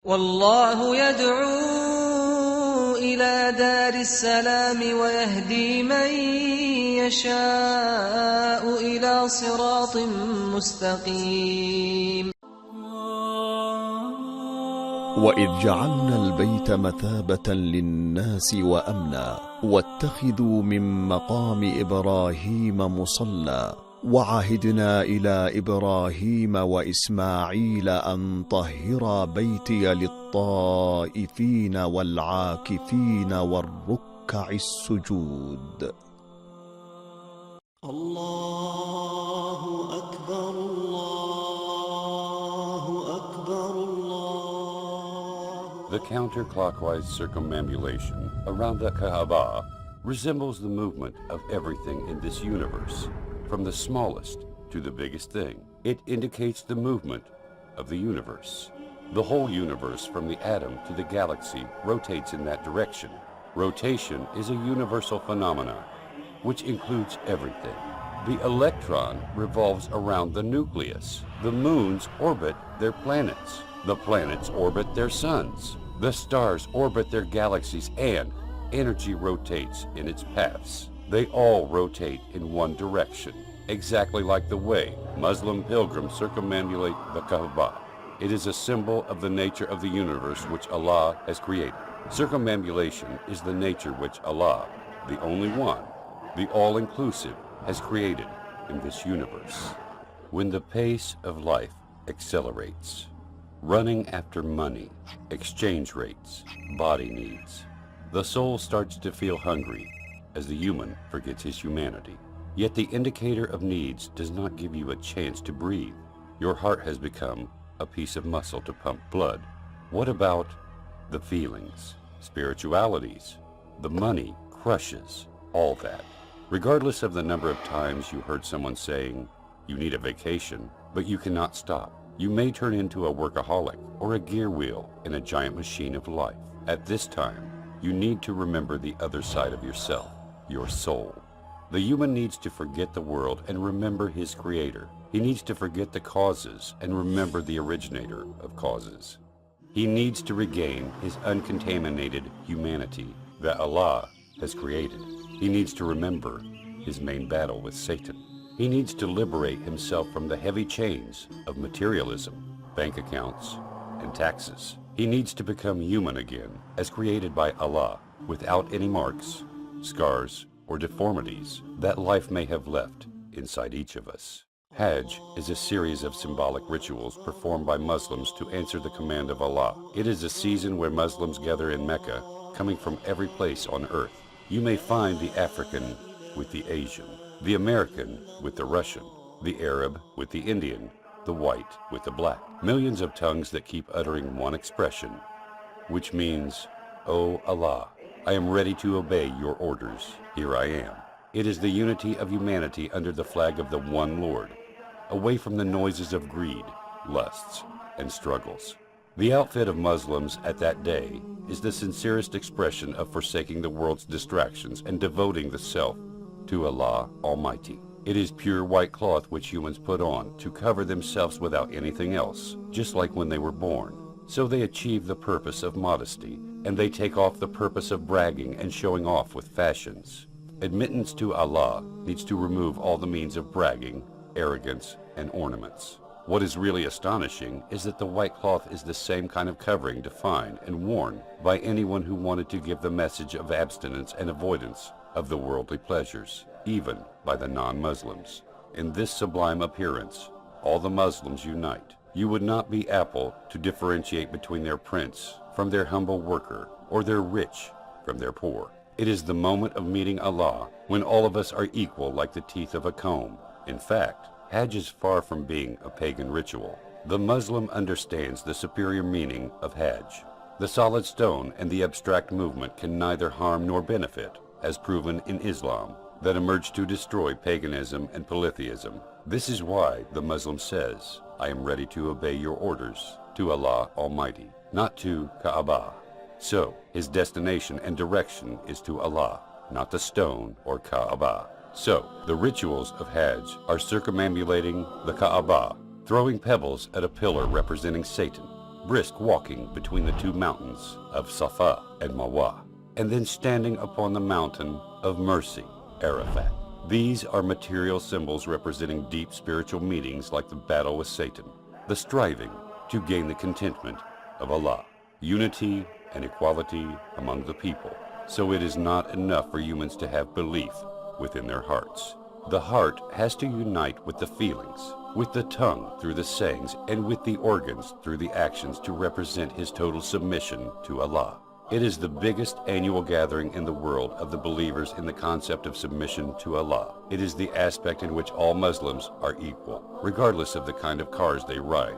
والله يدعو إلى دار السلام ويهدي من يشاء إلى صراط مستقيم وإذ جعلنا البيت مثابة للناس وأمنا واتخذوا من مقام إبراهيم مصلى وعهدنا إلى إبراهيم وإسماعيل أن طهرا بيتي للطائفين والعاكفين والركع السجود. الله أكبر الله أكبر الله. The counterclockwise circumambulation around the Kaaba resembles the movement of everything in this universe, from the smallest to the biggest thing. It indicates the movement of the universe. The whole universe, from the atom to the galaxy, rotates in that direction. Rotation is a universal phenomenon, which includes everything. The electron revolves around the nucleus. The moons orbit their planets. The planets orbit their suns. The stars orbit their galaxies, and energy rotates in its paths. They all rotate in one direction, exactly like the way Muslim pilgrims circumambulate the Kaaba. It is a symbol of the nature of the universe which Allah has created. Circumambulation is the nature which Allah, the only one, the all-inclusive, has created in this universe. When the pace of life accelerates, running after money, exchange rates, body needs, the soul starts to feel hungry as the human forgets his humanity. Yet the indicator of needs does not give you a chance to breathe. Your heart has become a piece of muscle to pump blood. What about the feelings, spiritualities? The money crushes all that. Regardless of the number of times you heard someone saying, you need a vacation, but you cannot stop. You may turn into a workaholic or a gear wheel in a giant machine of life. At this time, you need to remember the other side of yourself, your soul. The human needs to forget the world and remember his creator. He needs to forget the causes and remember the originator of causes. He needs to regain his uncontaminated humanity that Allah has created. He needs to remember his main battle with Satan. He needs to liberate himself from the heavy chains of materialism, bank accounts, and taxes. He needs to become human again, as created by Allah, without any marks, scars, or deformities that life may have left inside each of us. Hajj is a series of symbolic rituals performed by Muslims to answer the command of Allah. It is a season where Muslims gather in Mecca, coming from every place on earth. You may find the African with the Asian, the American with the Russian, the Arab with the Indian, the white with the black. Millions of tongues that keep uttering one expression, which means, "O Allah, I am ready to obey your orders. Here I am." It is the unity of humanity under the flag of the one Lord, away from the noises of greed, lusts, and struggles. The outfit of Muslims at that day is the sincerest expression of forsaking the world's distractions and devoting the self to Allah Almighty. It is pure white cloth which humans put on to cover themselves without anything else, just like when they were born. So they achieve the purpose of modesty, and they take off the purpose of bragging and showing off with fashions. Admittance to Allah needs to remove all the means of bragging, arrogance, and ornaments. What is really astonishing is that the white cloth is the same kind of covering defined and worn by anyone who wanted to give the message of abstinence and avoidance of the worldly pleasures, even by the non-Muslims. In this sublime appearance, all the Muslims unite. You would not be Apple to differentiate between their prince from their humble worker, or their rich from their poor. It is the moment of meeting Allah when all of us are equal like the teeth of a comb. In fact, Hajj is far from being a pagan ritual. The Muslim understands the superior meaning of Hajj. The solid stone and the abstract movement can neither harm nor benefit, as proven in Islam, that emerged to destroy paganism and polytheism. This is why the Muslim says, "I am ready to obey your orders," to Allah Almighty, not to Kaaba. So, his destination and direction is to Allah, not the stone or Kaaba. So, the rituals of Hajj are circumambulating the Kaaba, throwing pebbles at a pillar representing Satan, brisk walking between the two mountains of Safa and Marwa, and then standing upon the mountain of mercy, Arafat. These are material symbols representing deep spiritual meanings like the battle with Satan, the striving to gain the contentment of Allah, unity and equality among the people. So it is not enough for humans to have belief within their hearts. The heart has to unite with the feelings, with the tongue through the sayings, and with the organs through the actions to represent his total submission to Allah. It is the biggest annual gathering in the world of the believers in the concept of submission to Allah. It is the aspect in which all Muslims are equal, regardless of the kind of cars they ride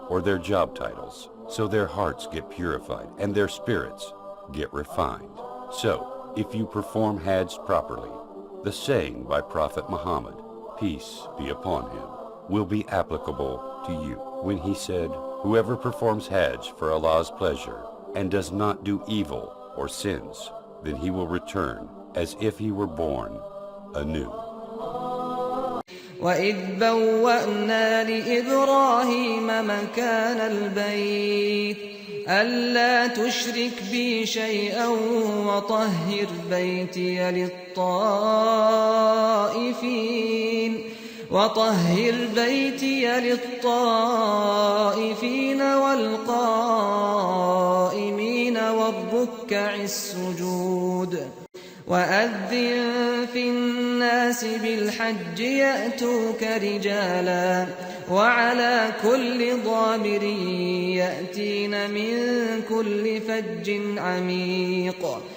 or their job titles. So their hearts get purified and their spirits get refined. So, if you perform Hajj properly, the saying by Prophet Muhammad, peace be upon him, will be applicable to you when he said, whoever performs Hajj for Allah's pleasure and does not do evil or sins, then he will return as if he were born anew. وَإِذْ بَوَّأْنَا لِإِبْرَاهِيمَ مَكَانَ الْبَيْتِ أَلَّا تُشْرِكْ بِي شَيْئًا وَطَهِّرْ بَيْتِيَ لِلطَّائِفِينَ وَالْقَائِمِينَ وَالرُّكَّعِ السُّجُودِ وَأَذِّن فِي النَّاسِ بِالْحَجِّ يَأْتُوكَ رِجَالًا وَعَلَى كُلِّ ضَامِرٍ يَأْتِينَ مِنْ كُلِّ فَجٍّ عَمِيقٍ